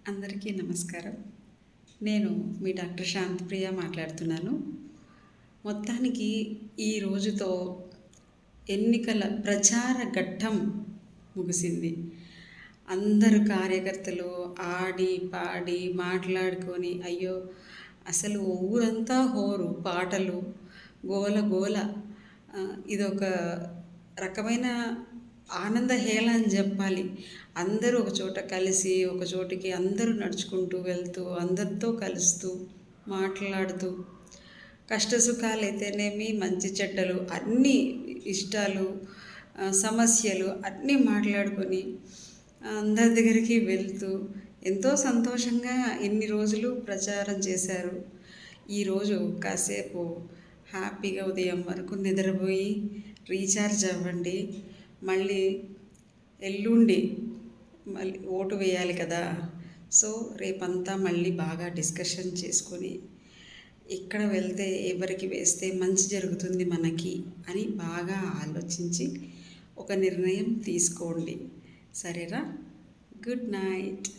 అందరికీ నమస్కారం. నేను మీ డాక్టర్ శాంతిప్రియ మాట్లాడుతున్నాను. మొత్తానికి ఈ రోజుతో ఎన్నికల ప్రచార ఘట్టం ముగిసింది. అందరు కార్యకర్తలు ఆడి పాడి మాట్లాడుకొని అయ్యో అసలు ఊరంతా హోరు పాటలు గోల గోల. ఇదొక రకమైన ఆనంద హేళ అని చెప్పాలి. అందరూ ఒక చోట కలిసి ఒక చోటికి అందరూ నడుచుకుంటూ వెళ్తూ అందరితో కలుస్తూ మాట్లాడుతూ కష్ట సుఖాలు అయితేనేమి మంచి చెడ్డలు అన్నీ ఇష్టాలు సమస్యలు అన్నీ మాట్లాడుకొని అందరి దగ్గరికి వెళ్తూ ఎంతో సంతోషంగా ఇన్ని రోజులు ప్రచారం చేశారు. ఈరోజు కాసేపు హ్యాపీగా ఉదయం వరకు నిద్రపోయి రీఛార్జ్ అవ్వండి. మళ్ళీ ఎల్లుండి మళ్ళీ ఓటు వేయాలి కదా. సో రేపంతా మళ్ళీ బాగా డిస్కషన్ చేసుకొని ఎక్కడ వెళ్తే ఎవరికి వేస్తే మంచి జరుగుతుంది మనకి అని బాగా ఆలోచించి ఒక నిర్ణయం తీసుకోండి. సరేనా? Good night.